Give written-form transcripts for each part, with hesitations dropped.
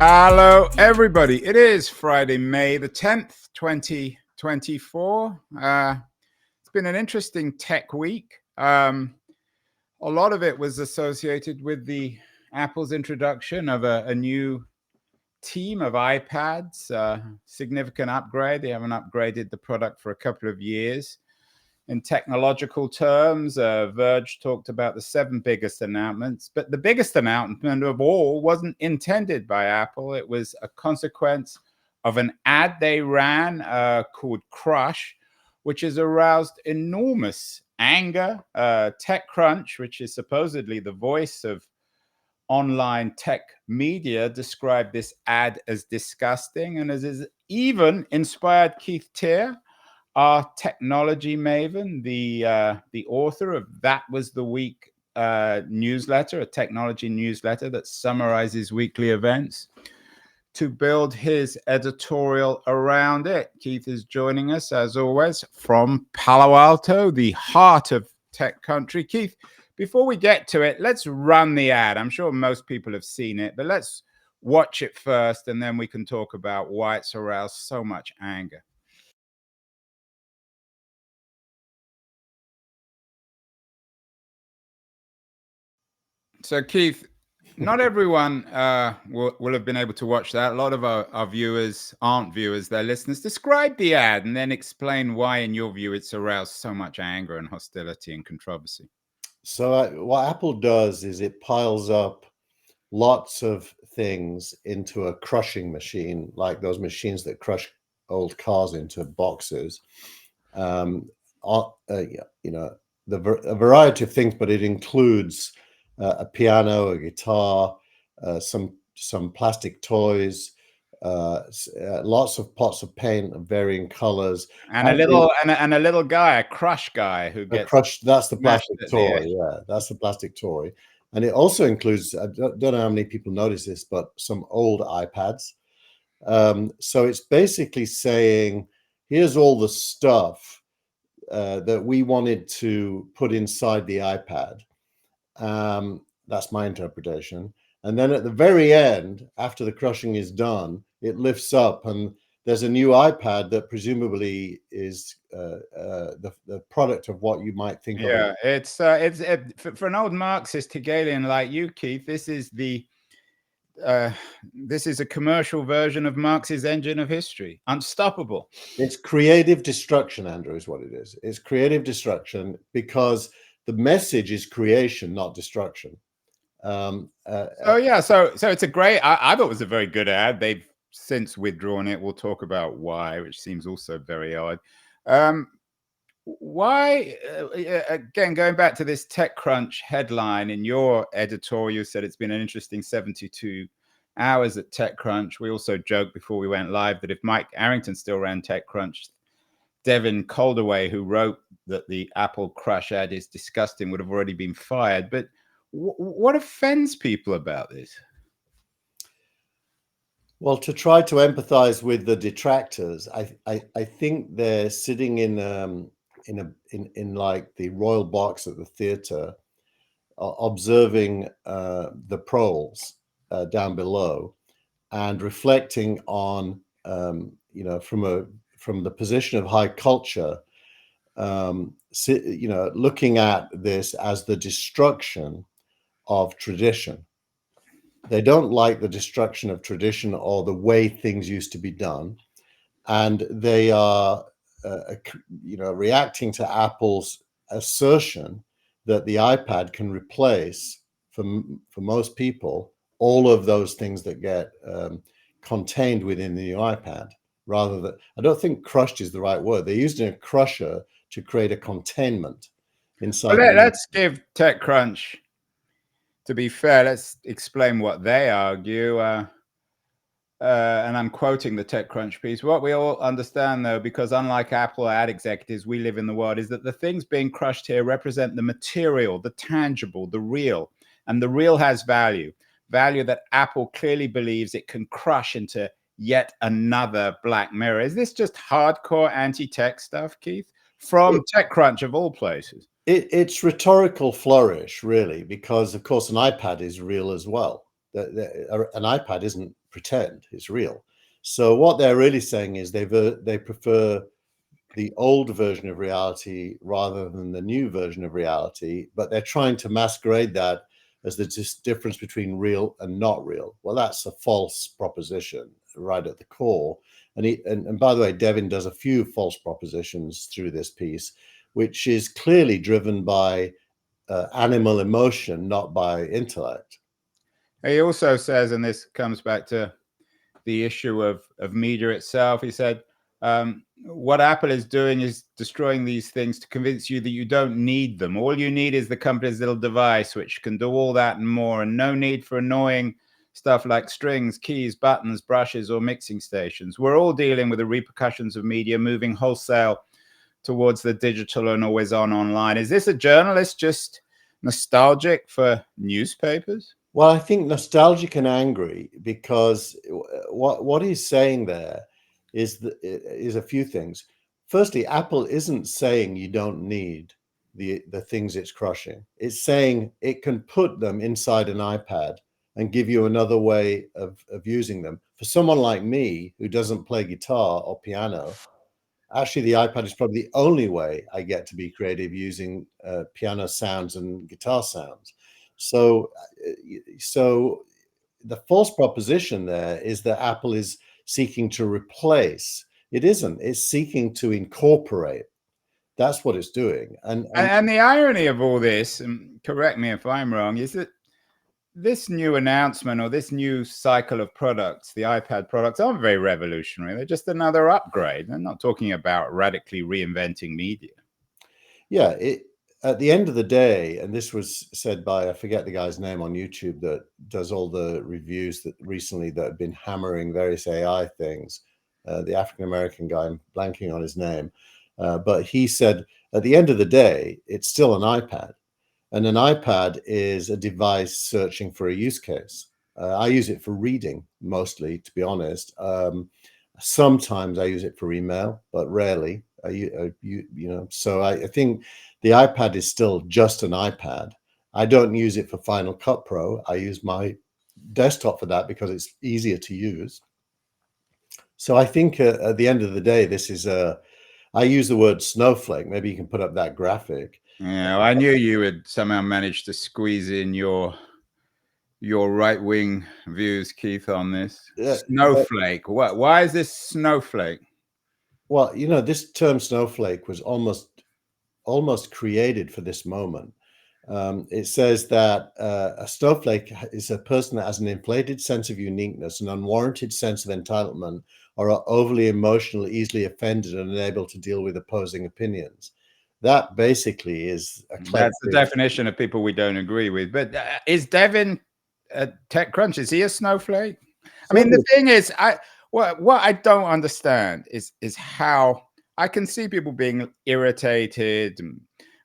Hello, everybody. It is Friday, May the 10th, 2024. It's been an interesting tech week. A lot of it was associated with the Apple's introduction of a new team of iPads, significant upgrade. They haven't upgraded the product for a couple of years. In technological terms, Verge talked about the 7 biggest announcements, but the biggest announcement of all wasn't intended by Apple. It was a consequence of an ad they ran called Crush, which has aroused enormous anger. TechCrunch, which is supposedly the voice of online tech media, described this ad as disgusting, and has even inspired Keith Teare, our technology maven, the author of That Was the Week newsletter, a technology newsletter that summarizes weekly events, to build his editorial around it. Keith is joining us, as always, from Palo Alto, the heart of tech country. Keith, before we get to it, let's run the ad. I'm sure most people have seen it, but let's watch it first, and then we can talk about why it's aroused so much anger. So, Keith, not everyone will have been able to watch that. A lot of our viewers aren't viewers, they're listeners. Describe the ad and then explain why, in your view, it's aroused so much anger and hostility and controversy. So what Apple does is it piles up lots of things into a crushing machine, like those machines that crush old cars into boxes. A variety of things, but it includes a piano, a guitar, some plastic toys, lots of pots of paint of varying colors, and a little guy, a crush guy, who gets crushed. That's the plastic toy. The Yeah, that's the plastic toy, and it also includes. I don't know how many people notice this, but some old iPads. So it's basically saying, here's all the stuff that we wanted to put inside the iPad. That's my interpretation. And then at the very end, after the crushing is done, it lifts up and there's a new iPad that presumably is the product of what you might think of. Yeah, it's for an old Marxist Hegelian like you, Keith. This is a commercial version of Marx's engine of history. Unstoppable. It's creative destruction, Andrew, is what it is. It's creative destruction because the message is creation, not destruction. So it's a great. I thought it was a very good ad. They've since withdrawn it. We'll talk about why, which seems also very odd. Why, again, going back to this TechCrunch headline, in your editorial, you said it's been an interesting 72 hours at TechCrunch. We also joked before we went live that if Mike Arrington still ran TechCrunch, Devin Calderway, who wrote that the Apple Crush ad is disgusting, would have already been fired. But what offends people about this? Well, to try to empathize with the detractors, I think they're sitting in like the royal box at the theater, observing the proles down below, and reflecting on from the position of high culture, looking at this as the destruction of tradition. They don't like the destruction of tradition or the way things used to be done, and they are reacting to Apple's assertion that the iPad can replace, for most people, all of those things that get contained within the new iPad. Rather than, I don't think crushed is the right word. They're using a crusher to create a containment inside. Well, let's give TechCrunch, to be fair, let's explain what they argue. And I'm quoting the TechCrunch piece. What we all understand, though, because unlike Apple ad executives, we live in the world, is that the things being crushed here represent the material, the tangible, the real. And the real has value that Apple clearly believes it can crush into yet another Black Mirror. Is this just hardcore anti-tech stuff, Keith? From TechCrunch, of all places. It's rhetorical flourish, really, because, of course, an iPad is real as well. An iPad isn't pretend, it's real. So what they're really saying is they prefer the old version of reality rather than the new version of reality, but they're trying to masquerade that as the difference between real and not real. Well, that's a false proposition right at the core. And by the way, Devin does a few false propositions through this piece, which is clearly driven by animal emotion, not by intellect. He also says, and this comes back to the issue of media itself, he said, what Apple is doing is destroying these things to convince you that you don't need them. All you need is the company's little device, which can do all that and more, and no need for annoying stuff like strings, keys, buttons, brushes, or mixing stations. We're all dealing with the repercussions of media moving wholesale towards the digital and always on online. Is this a journalist just nostalgic for newspapers? Well, I think nostalgic and angry, because what he's saying there is a few things. Firstly, Apple isn't saying you don't need the things it's crushing. It's saying it can put them inside an iPad and give you another way of using them. For someone like me who doesn't play guitar or piano, actually the iPad is probably the only way I get to be creative using piano sounds and guitar sounds. So the false proposition there is that Apple is seeking to replace. It isn't. It's seeking to incorporate. That's what it's doing. And the irony of all this, and correct me if I'm wrong, is that this new announcement or this new cycle of products, the iPad products, aren't very revolutionary. They're just another upgrade. They're not talking about radically reinventing media. Yeah, at the end of the day, and this was said by, I forget the guy's name on YouTube that does all the reviews that recently that have been hammering various AI things, the African-American guy, I'm blanking on his name, but he said, at the end of the day, it's still an iPad. And an iPad is a device searching for a use case. I use it for reading mostly, to be honest. Sometimes I use it for email, but rarely. So I think the iPad is still just an iPad. I don't use it for Final Cut Pro. I use my desktop for that because it's easier to use. So I think at the end of the day, this is I use the word snowflake. Maybe you can put up that graphic. Yeah, I knew you would somehow manage to squeeze in your right-wing views, Keith, on this. Snowflake. Why is this snowflake? Well, this term snowflake was almost created for this moment. It says that a snowflake is a person that has an inflated sense of uniqueness, an unwarranted sense of entitlement, or are overly emotional, easily offended, and unable to deal with opposing opinions. That basically is That's the definition of people we don't agree with. But is Devin at TechCrunch? Is he a snowflake? I mean, the thing is, what I don't understand is how I can see people being irritated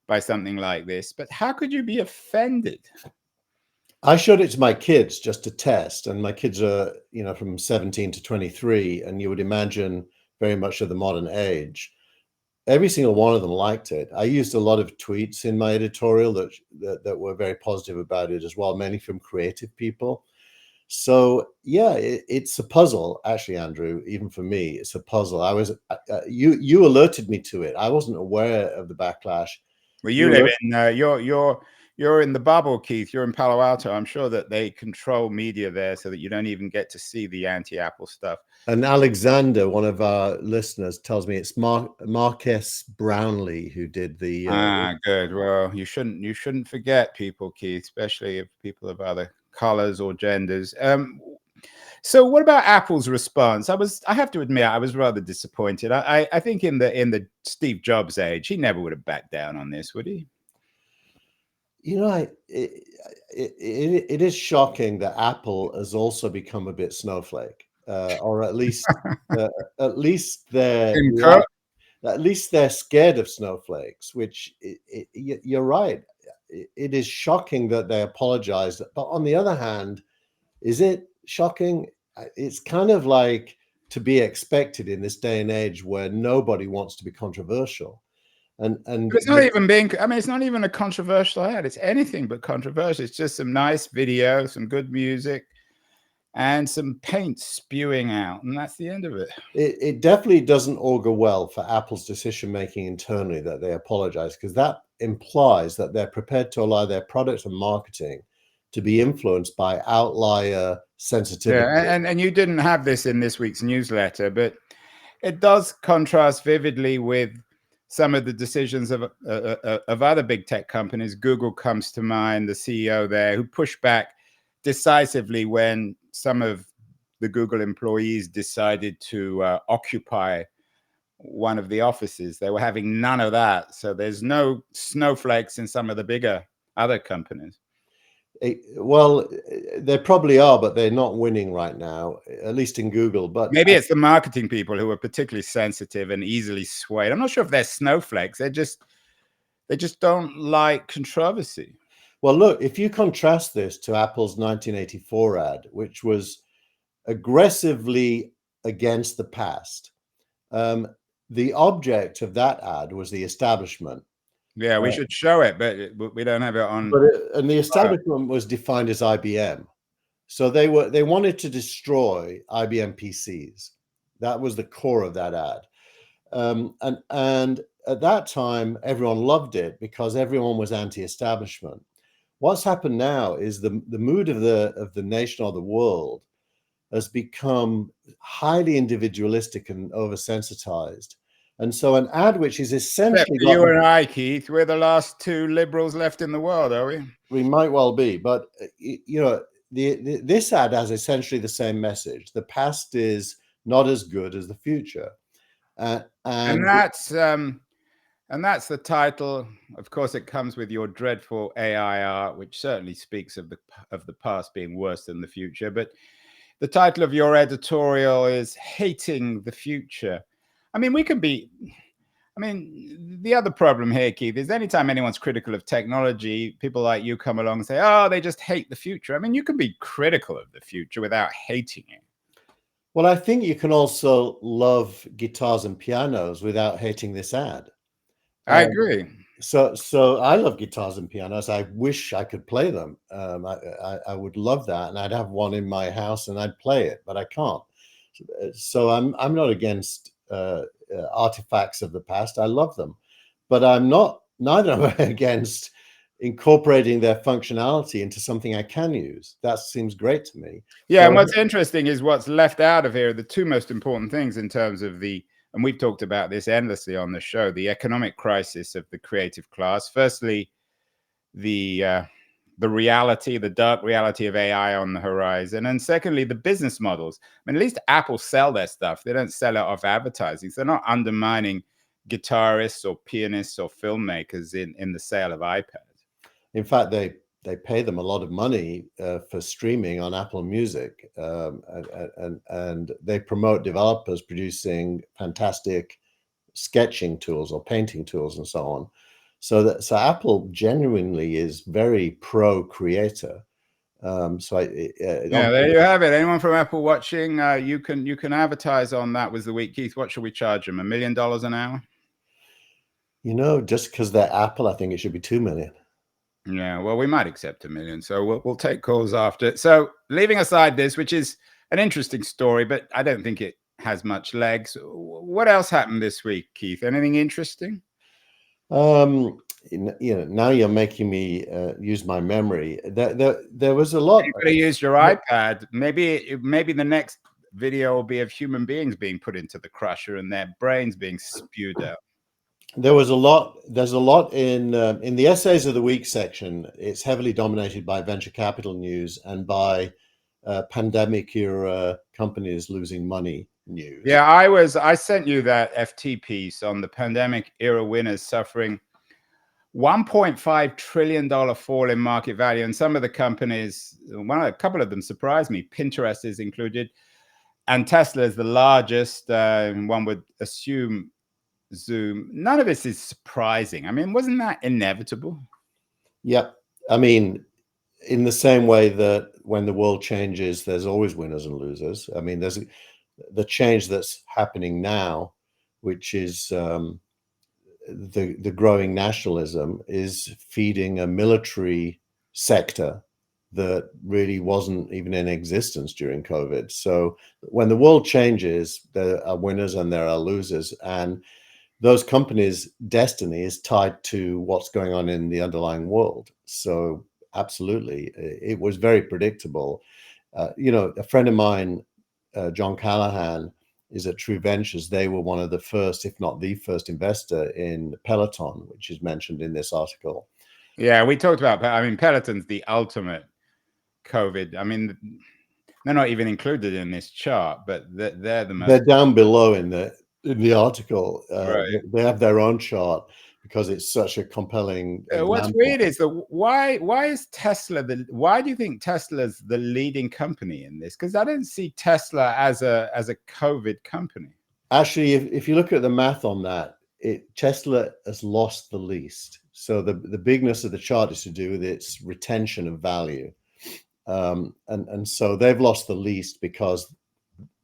by something like this, but how could you be offended? I showed it to my kids just to test, and my kids are, from 17 to 23, and you would imagine very much of the modern age. Every single one of them liked it. I used a lot of tweets in my editorial that were very positive about it as well, mainly from creative people. So yeah, it's a puzzle, actually, Andrew. Even for me, it's a puzzle. You alerted me to it. I wasn't aware of the backlash. Well, you live in you're in the bubble, Keith. You're in Palo Alto. I'm sure that they control media there so that you don't even get to see the anti-Apple stuff. And Alexander, one of our listeners, tells me it's Marques Brownlee who did the. Good. Well, you shouldn't forget people, Keith, especially if people of other colors or genders. So what about Apple's response? I have to admit, I was rather disappointed. I think in the Steve Jobs age, he never would have backed down on this, would he? It is shocking that Apple has also become a bit snowflake, or at least they're scared of snowflakes. Which you're right. It is shocking that they apologized, but on the other hand, is it shocking? It's kind of like to be expected in this day and age where nobody wants to be controversial. And it's not even being, I mean, it's not even a controversial ad. It's anything but controversial. It's just some nice video, some good music. and some paint spewing out, and that's the end of it. It definitely doesn't augur well for Apple's decision making internally that they apologize, because that implies that they're prepared to allow their product and marketing to be influenced by outlier sensitivity. Yeah, and you didn't have this in this week's newsletter, but it does contrast vividly with some of the decisions of other big tech companies. Google comes to mind, the CEO there, who pushed back decisively when some of the Google employees decided to occupy one of the offices. They were having none of that. So there's no snowflakes in some of the bigger other companies. Well, they probably are, but they're not winning right now, at least in Google. But maybe it's the marketing people who are particularly sensitive and easily swayed. I'm not sure if they're snowflakes. They just don't like controversy. Well, look, if you contrast this to Apple's 1984 ad, which was aggressively against the past, the object of that ad was the establishment. Yeah, we should show it, but we don't have it on. And the establishment was defined as IBM. So they wanted to destroy IBM PCs. That was the core of that ad. And at that time, everyone loved it because everyone was anti-establishment. What's happened now is the mood of the nation or the world has become highly individualistic and oversensitized. And so an ad which is essentially... You and I, Keith, we're the last two liberals left in the world, are we? We might well be, but you know, this ad has essentially the same message. The past is not as good as the future. And that's the title. Of course, it comes with your dreadful AI art, which certainly speaks of the past being worse than the future. But the title of your editorial is "Hating the Future." I mean, the other problem here, Keith, is anytime anyone's critical of technology, people like you come along and say, "Oh, they just hate the future." I mean, you can be critical of the future without hating it. Well, I think you can also love guitars and pianos without hating this ad. I agree. So I love guitars and pianos. I wish I could play them. I would love that, and I'd have one in my house and I'd play it, but I can't. So I'm not against artifacts of the past. I love them, but neither am I against incorporating their functionality into something I can use. That seems great to me. Yeah, so, and what's interesting is what's left out of here are the two most important things in terms of and we've talked about this endlessly on the show, the economic crisis of the creative class. Firstly, the reality, the dark reality of AI on the horizon. And secondly, the business models. I mean, at least Apple sell their stuff. They don't sell it off advertising. So they're not undermining guitarists or pianists or filmmakers in the sale of iPads. In fact, they pay them a lot of money for streaming on Apple Music, and they promote developers producing fantastic sketching tools or painting tools and so on. So Apple genuinely is very pro creator. Yeah, there you have it. Anyone from Apple watching, you can advertise on That Was the Week. Keith, what should we charge them? $1 million an hour? You know, just because they're Apple, I think it should be 2 million. Yeah, well, we might accept $1 million, so we'll take calls after. So, leaving aside this, which is an interesting story, but I don't think it has much legs. What else happened this week, Keith? Anything interesting? You know, now you're making me use my memory. There was a lot. You could have used your iPad. Maybe the next video will be of human beings being put into the crusher and their brains being spewed out. There's a lot in the essays of the week section. It's heavily dominated by venture capital news and by pandemic era companies losing money news. Yeah, I sent you that FT piece on the pandemic era winners suffering $1.5 trillion fall in market value. And some of the companies, a couple of them surprised me. Pinterest is included, and Tesla is the largest. One would assume Zoom. None of this is surprising. I mean, wasn't that inevitable? Yeah. I mean, in the same way that when the world changes, there's always winners and losers. I mean, there's the change that's happening now, which is the growing nationalism, is feeding a military sector that really wasn't even in existence during COVID. So when the world changes, there are winners and there are losers. And those companies' destiny is tied to what's going on in the underlying world. So absolutely, it was very predictable. A friend of mine, John Callahan, is at True Ventures. They were one of the first, if not the first investor in Peloton, which is mentioned in this article. Yeah, we talked about, I mean, Peloton's the ultimate COVID. I mean, they're not even included in this chart, but they're the most. They're down below in the article. Right. They have their own chart because it's such a compelling example. What's weird is why is Tesla why do you think Tesla's the leading company in this? Because I don't see Tesla as a COVID company. Actually, if you look at the math on that, Tesla has lost the least. So the bigness of the chart is to do with its retention of value. And so they've lost the least because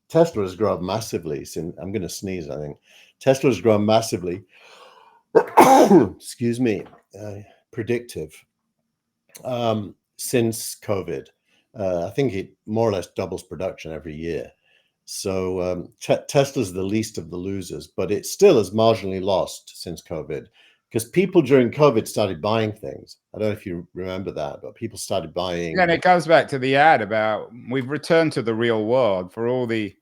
Tesla has grown massively since, I'm going to sneeze, I think. Tesla has grown massively, excuse me, predictive since COVID. I think it more or less doubles production every year. So Tesla's the least of the losers, but it still has marginally lost since COVID because people during COVID started buying things. I don't know if you remember that, but people started buying. And it comes back to the ad about we've returned to the real world for all the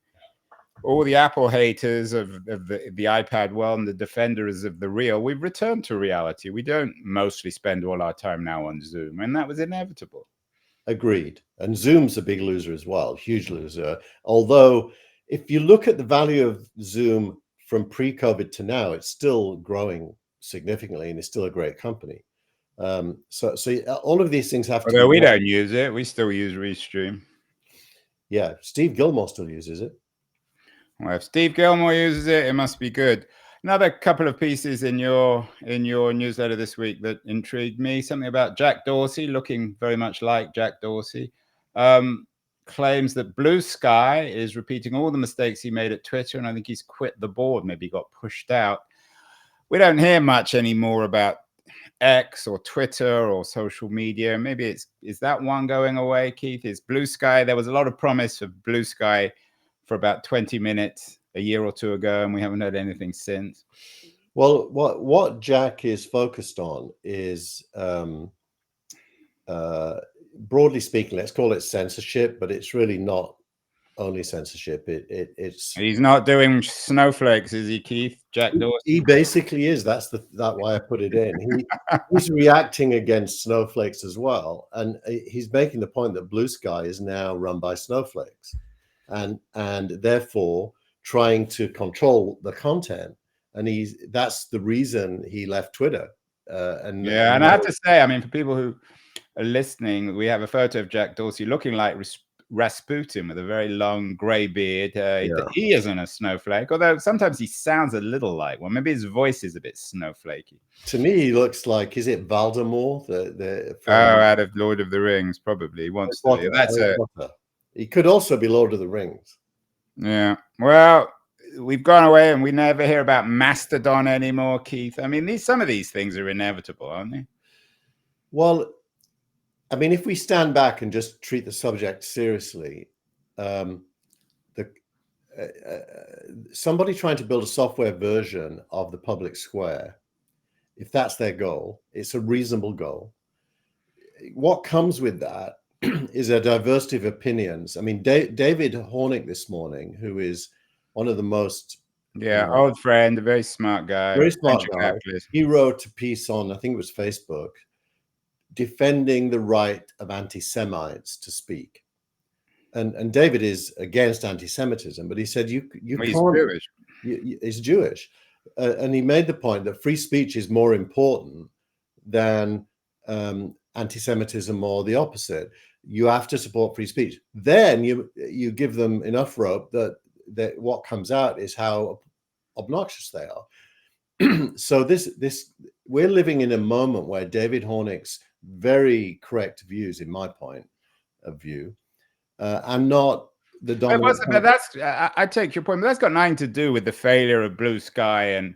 Apple haters of the iPad world and the defenders of the real. We've returned to reality. We don't mostly spend all our time now on Zoom, and that was inevitable. Agreed. And Zoom's a big loser as well, huge loser. Although if you look at the value of Zoom from pre-COVID to now, it's still growing significantly and it's still a great company. So all of these things have to. Although we don't use it, we still use Restream. Yeah, Steve Gilmore still uses it. Well, if Steve Gilmore uses it, it must be good. Another couple of pieces in your newsletter this week that intrigued me. Something about Jack Dorsey, looking very much like Jack Dorsey, claims that Blue Sky is repeating all the mistakes he made at Twitter, and I think he's quit the board, maybe got pushed out. We don't hear much anymore about X or Twitter or social media. Maybe is that one going away, Keith? Is Blue Sky? There was a lot of promise of Blue Sky for about 20 minutes a year or two ago, and we haven't heard anything since. Well, what Jack is focused on is, broadly speaking, let's call it censorship, but it's really not only censorship. It's he's not doing snowflakes, is he, Keith? Jack Dorsey. He basically is. That's why I put it in. He's reacting against snowflakes as well, and he's making the point that Blue Sky is now run by snowflakes, and therefore trying to control the content. And that's the reason he left Twitter. And I have to say, I mean, for people who are listening, we have a photo of Jack Dorsey looking like Rasputin with a very long grey beard. He isn't a snowflake, although sometimes he sounds a little like one. Maybe his voice is a bit snowflakey. To me, he looks like, is it Voldemort? Out of Lord of the Rings, probably. He wants to be. That's it. He could also be Lord of the Rings. Yeah. Well, we've gone away and we never hear about Mastodon anymore, Keith. I mean, some of these things are inevitable, aren't they? Well, I mean, if we stand back and just treat the subject seriously, somebody trying to build a software version of the public square, if that's their goal, it's a reasonable goal. What comes with that is a diversity of opinions. I mean, David Hornick this morning, who is one of the most old friend, a very smart guy, very smart guy. He wrote a piece on, I think it was Facebook, defending the right of anti-Semites to speak. And David is against anti-Semitism, but he said you he's can't. Jewish. He's Jewish, and he made the point that free speech is more important than anti-Semitism or the opposite. You have to support free speech. Then you give them enough rope that what comes out is how obnoxious they are. So we're living in a moment where David Hornick's very correct views, in my point of view, and not the dominant. But I take your point, but that's got nothing to do with the failure of Blue Sky and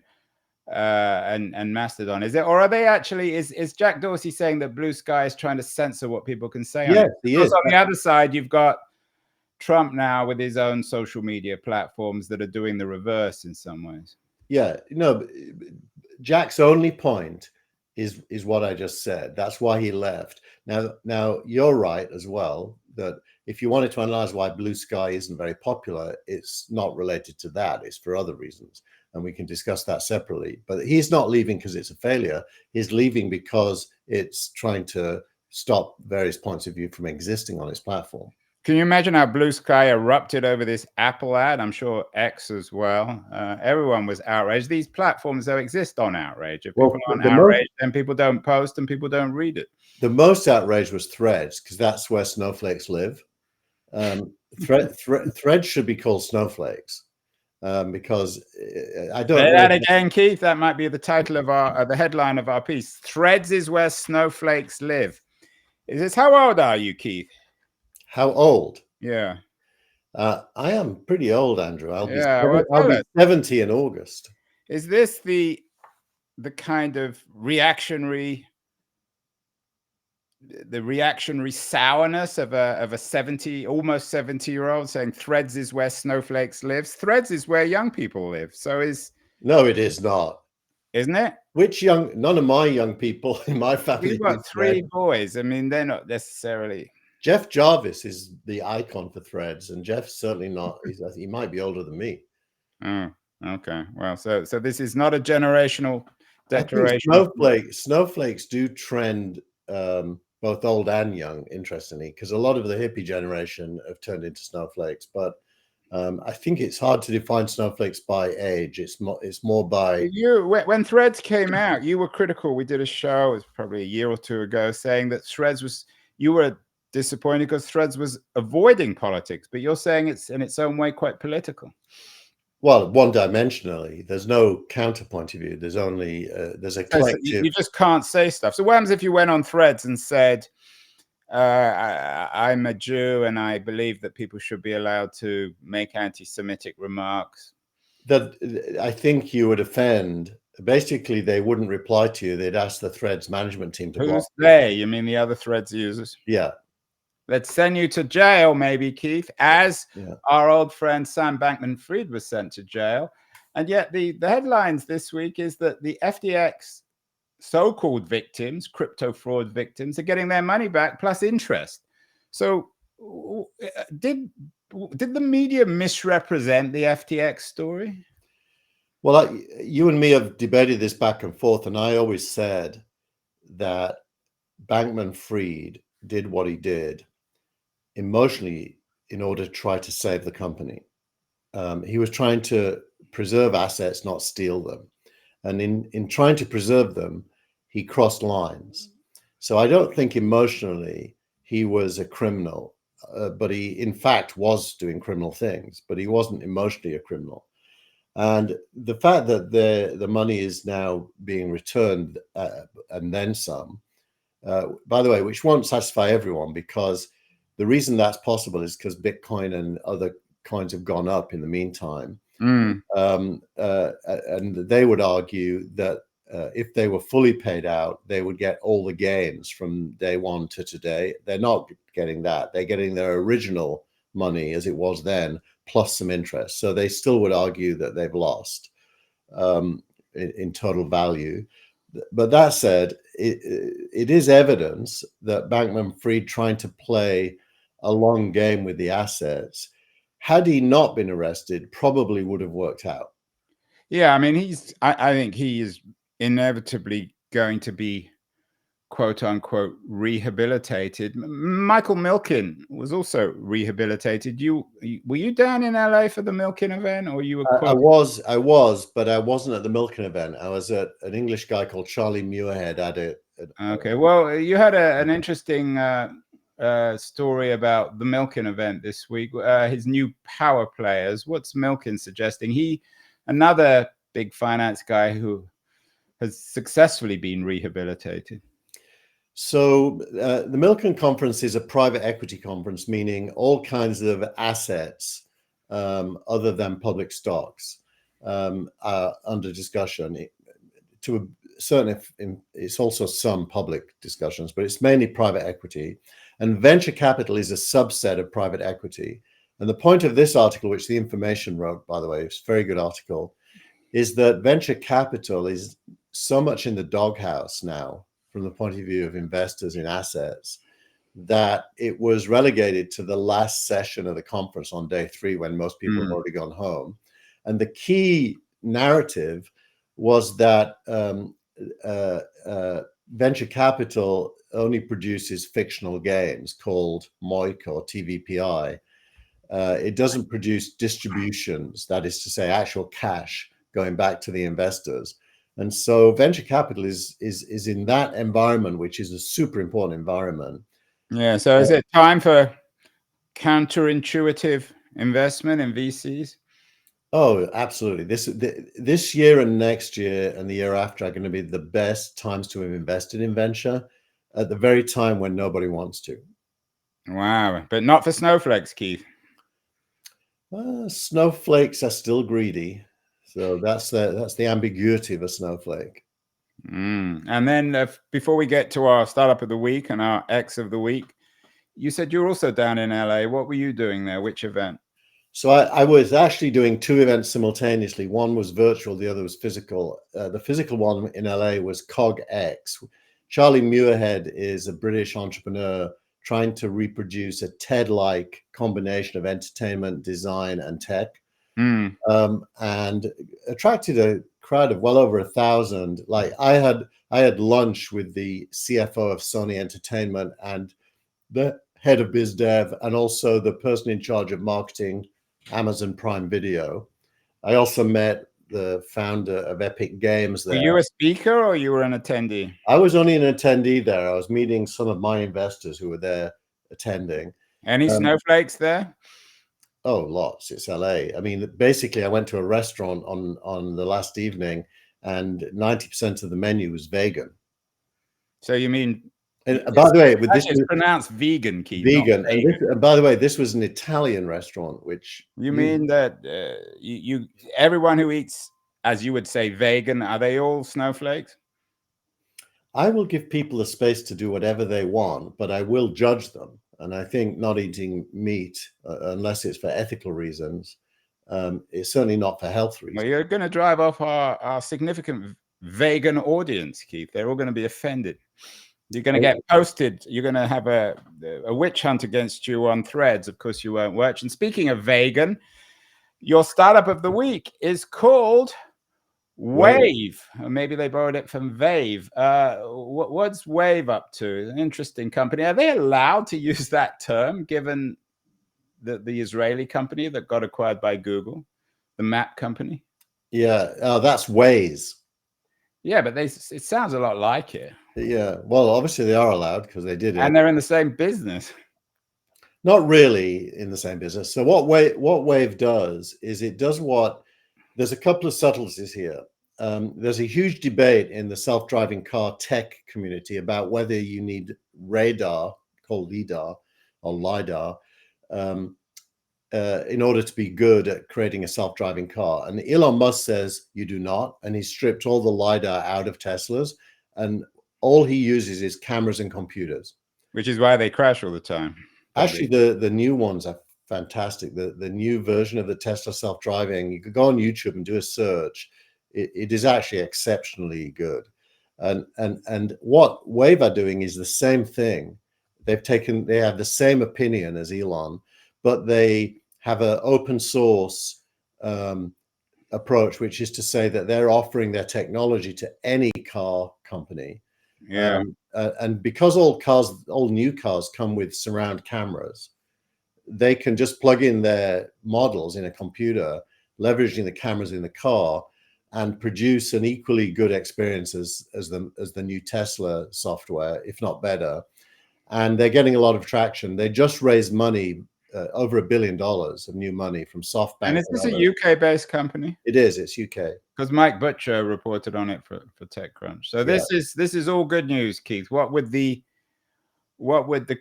and Mastodon. Is it, or are they actually? Is Jack Dorsey saying that Blue Sky is trying to censor what people can say on Yes, it? he Because is. on the other side, you've got Trump now with his own social media platforms that are doing the reverse in some ways. Yeah, no, Jack's only point is what I just said. That's why he left. Now you're right as well that if you wanted to analyze why Blue Sky isn't very popular, it's not related to that. It's for other reasons, and we can discuss that separately. But he's not leaving because it's a failure. He's leaving because it's trying to stop various points of view from existing on its platform. Can you imagine how Blue Sky erupted over this Apple ad? I'm sure X as well. Everyone was outraged. These platforms, though, exist on outrage. If people aren't outraged, then people don't post and people don't read it. The most outrage was Threads, because that's where snowflakes live. Threads should be called snowflakes, because I don't Say know. that again, Keith. That might be the title of our the headline of our piece. Threads is where snowflakes live. Is this, how old are you, Keith? How old? Yeah. I am pretty old, Andrew. I'll be 70 in August. Is this the kind of reactionary sourness of a 70, almost 70-year-old saying Threads is where snowflakes lives? Threads is where young people live. So no, it is not. Isn't it? Which young? None of my young people in my family. We've got 3 boys. I mean, they're not necessarily. Jeff Jarvis is the icon for Threads, and Jeff's certainly not. He might be older than me. Oh, okay. Well, so this is not a generational declaration. Snowflakes do trend both old and young, interestingly, because a lot of the hippie generation have turned into snowflakes. But I think it's hard to define snowflakes by age. It's more by when Threads came out, you were critical. We did a show, it was probably a year or 2 ago, saying that Threads was, you were disappointed because Threads was avoiding politics, but you're saying it's in its own way quite political. Well, one-dimensionally. There's no counterpoint of view. There's only there's a collective. You just can't say stuff. So what happens if you went on Threads and said, I'm a Jew and I believe that people should be allowed to make anti-Semitic remarks? That I think you would offend. Basically, they wouldn't reply to you. They'd ask the Threads management team to block. Who's they? You mean the other Threads users? Yeah. Let's send you to jail, maybe, Keith, as our old friend Sam Bankman-Fried was sent to jail. And yet the headlines this week is that the FTX so-called victims, crypto fraud victims, are getting their money back plus interest. So did the media misrepresent the FTX story? Well, you and me have debated this back and forth, and I always said that Bankman-Fried did what he did emotionally in order to try to save the company. He was trying to preserve assets, not steal them. And in trying to preserve them, he crossed lines. So I don't think emotionally he was a criminal, but he in fact was doing criminal things, but he wasn't emotionally a criminal. And the fact that the money is now being returned and then some, by the way, which won't satisfy everyone, because the reason that's possible is because Bitcoin and other coins have gone up in the meantime. And they would argue that if they were fully paid out, they would get all the gains from day one to today. They're not getting that. They're getting their original money as it was then, plus some interest. So they still would argue that they've lost in total value. But that said, it is evidence that Bankman-Fried trying to play a long game with the assets, had he not been arrested, probably would have worked out. Yeah, I mean, I think he is inevitably going to be, quote unquote, rehabilitated. Michael Milken was also rehabilitated. Were you down in LA for the Milken event, or you were? I was, but I wasn't at the Milken event. I was at an English guy called Charlie Muirhead at it. Okay, well, you had an interesting story about the Milken event this week. His new power players. What's Milken suggesting? Another big finance guy who has successfully been rehabilitated. So the Milken conference is a private equity conference, meaning all kinds of assets other than public stocks are under discussion. to a certain, it's also some public discussions, but it's mainly private equity. And venture capital is a subset of private equity. And the point of this article, which The Information wrote, by the way, it's a very good article, is that venture capital is so much in the doghouse now from the point of view of investors in assets that it was relegated to the last session of the conference on day 3 when most people have already gone home. And the key narrative was that venture capital only produces fictional gains called MOIC or TVPI. It doesn't produce distributions, that is to say, actual cash going back to the investors. And so venture capital is in that environment, which is a super important environment. Yeah. So is it time for counterintuitive investment in VCs? Oh, absolutely. This year and next year and the year after are going to be the best times to have invested in venture at the very time when nobody wants to. Wow. But not for snowflakes, Keith. Snowflakes are still greedy. So that's the ambiguity of a snowflake. And then before we get to our startup of the week and our X of the week, you said you're also down in LA. What were you doing there? Which event? So I was actually doing 2 events simultaneously. One was virtual, the other was physical. The physical one in LA was CogX. Charlie Muirhead is a British entrepreneur trying to reproduce a TED-like combination of entertainment, design, and tech, and attracted a crowd of well over 1,000. Like I had lunch with the CFO of Sony Entertainment and the head of biz dev, and also the person in charge of marketing Amazon Prime Video. I also met the founder of Epic Games there. Were you a speaker or you were an attendee? I was only an attendee there. I was meeting some of my investors who were there attending. Any snowflakes there? Oh, lots. It's LA. I mean, basically, I went to a restaurant on the last evening, and 90% of the menu was vegan. So you mean? And by the way, with this, it's pronounced vegan, Keith. vegan. And by the way, this was an Italian restaurant, which you mean that you everyone who eats, as you would say, vegan, are they all snowflakes? I will give people the space to do whatever they want, but I will judge them. And I think not eating meat, unless it's for ethical reasons, is certainly not for health reasons. Well, you're going to drive off our significant vegan audience, Keith. They're all going to be offended. You're going to get posted. You're going to have a witch hunt against you on Threads. Of course, you won't watch. And speaking of vegan, your startup of the week is called Wave. Maybe they borrowed it from Vave. What's Wave up to? An interesting company. Are they allowed to use that term, given the Israeli company that got acquired by Google, the map company? Yeah, that's Waze. Yeah, but it sounds a lot like it. Yeah, well, obviously they are allowed because they did it. And they're in the same business. Not really in the same business. So what Wave does is it does what, there's a couple of subtleties here. There's a huge debate in the self-driving car tech community about whether you need radar, called LIDAR or LiDAR, in order to be good at creating a self-driving car. And Elon Musk says you do not, and he stripped all the LiDAR out of Teslas, and all he uses is cameras and computers. Which is why they crash all the time. Actually, the new ones are fantastic. The new version of the Tesla self-driving, you could go on YouTube and do a search. It is actually exceptionally good. And what Wave are doing is the same thing. They have the same opinion as Elon, but they have an open source approach, which is to say that they're offering their technology to any car company. Yeah. And because all new cars come with surround cameras, they can just plug in their models in a computer, leveraging the cameras in the car, and produce an equally good experience as the new Tesla software, if not better. And they're getting a lot of traction. They just raised money, over $1 billion of new money from SoftBank. And is this a UK-based company? It is. It's UK. Because Mike Butcher reported on it for TechCrunch. So this is all good news, Keith. What would the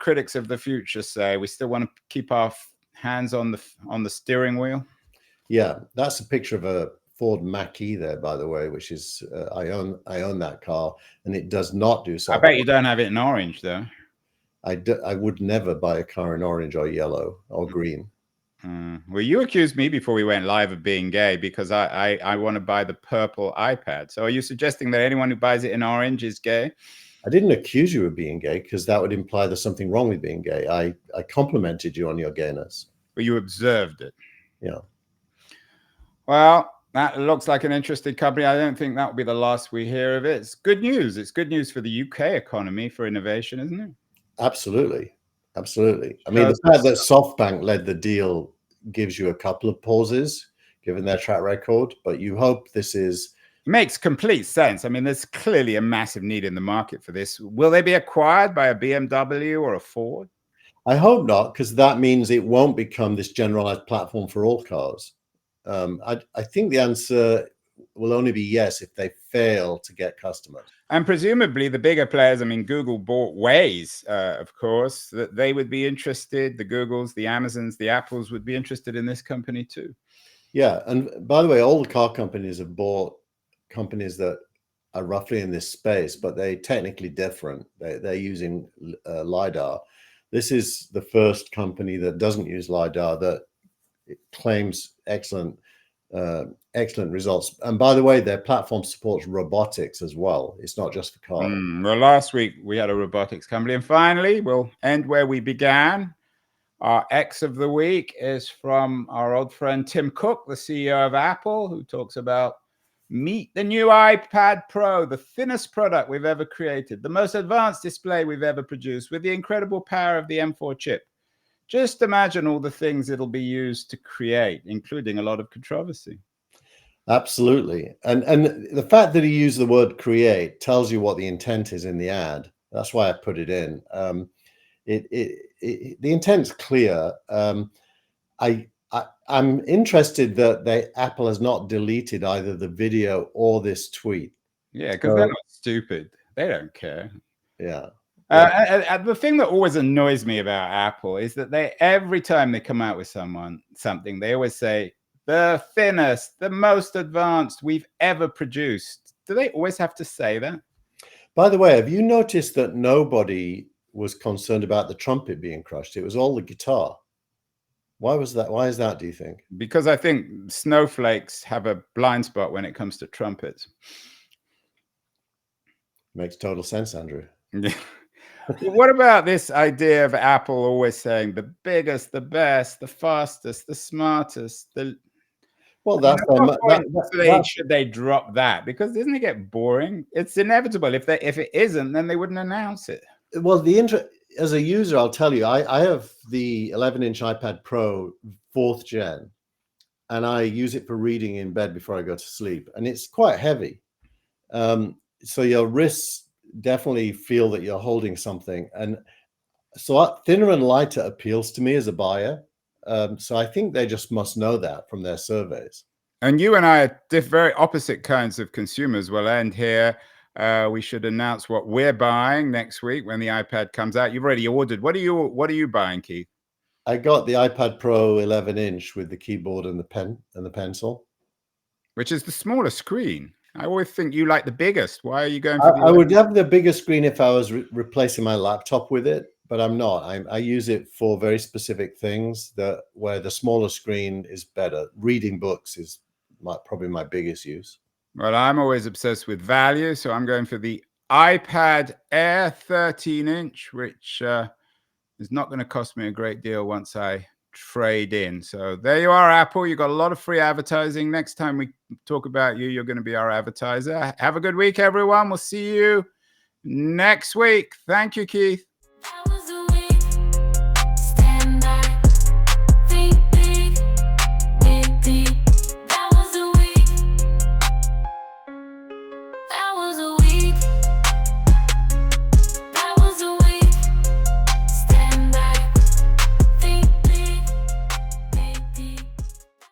critics of the future say? We still want to keep our hands on the steering wheel? Yeah, that's a picture of a Ford Mach-E there, by the way, which is I own that car, and it does not do I soft. bet you don't have it in orange, though. I would never buy a car in orange or yellow or green. Well, you accused me before we went live of being gay because I want to buy the purple iPad. So are you suggesting that anyone who buys it in orange is gay? I didn't accuse you of being gay because that would imply there's something wrong with being gay. I complimented you on your gayness. But you observed it. Yeah. Well, that looks like an interesting company. I don't think that will be the last we hear of it. It's good news. It's good news for the UK economy for innovation, isn't it? Absolutely. Absolutely. I mean, the fact that SoftBank led the deal gives you a couple of pauses, given their track record, but you hope this is... Makes complete sense. I mean, there's clearly a massive need in the market for this. Will they be acquired by a BMW or a Ford? I hope not, because that means it won't become this generalized platform for all cars. I think the answer will only be yes if they fail to get customers. And presumably the bigger players, I mean, Google bought Waze, of course, that they would be interested. The Googles, the Amazons, the Apples would be interested in this company too. Yeah. And by the way, all the car companies have bought companies that are roughly in this space, but they're technically different. They're using LiDAR. This is the first company that doesn't use LiDAR that claims excellent results. And by the way, their platform supports robotics as well. It's not just for cars. Well, last week we had a robotics company. And finally, we'll end where we began. Our X of the week is from our old friend Tim Cook, the CEO of Apple, who talks about meet the new iPad Pro, the thinnest product we've ever created, the most advanced display we've ever produced with the incredible power of the M4 chip. Just imagine all the things it'll be used to create, including a lot of controversy. Absolutely. And the fact that he used the word create tells you what the intent is in the ad. That's why I put it in. The intent's clear. I'm interested that Apple has not deleted either the video or this tweet. Yeah, because they're not stupid. They don't care. Yeah. The thing that always annoys me about Apple is that every time they come out with something, they always say the thinnest, the most advanced we've ever produced. Do they always have to say that? By the way, have you noticed that nobody was concerned about the trumpet being crushed? It was all the guitar. Why was that? Why is that, do you think? Because I think snowflakes have a blind spot when it comes to trumpets. Makes total sense, Andrew. Yeah. What about this idea of Apple always saying the biggest, the best, the fastest, the smartest? Well, should they drop that? Because doesn't it get boring? It's inevitable. If it isn't, then they wouldn't announce it. Well, as a user, I'll tell you, I have the 11-inch iPad Pro 4th gen, and I use it for reading in bed before I go to sleep, and it's quite heavy. So your wrists definitely feel that you're holding something, and so thinner and lighter appeals to me as a buyer. So I think they just must know that from their surveys. And you and I are very opposite kinds of consumers. We'll end here. We should announce what we're buying next week when the iPad comes out. You've already ordered. What are you buying, Keith? I got the iPad Pro 11-inch with the keyboard and the pen and the pencil, which is the smaller screen. I always think you like the biggest. Why are you going for the I would have the bigger screen if I was replacing my laptop with it, but I'm not. I use it for very specific things where the smaller screen is better. Reading books is probably my biggest use. Well, I'm always obsessed with value, so I'm going for the iPad Air 13-inch, which is not going to cost me a great deal once I trade in. So there you are, Apple. You got a lot of free advertising. Next time we talk about you, you're going to be our advertiser. Have a good week, everyone. We'll see you next week. Thank you, Keith.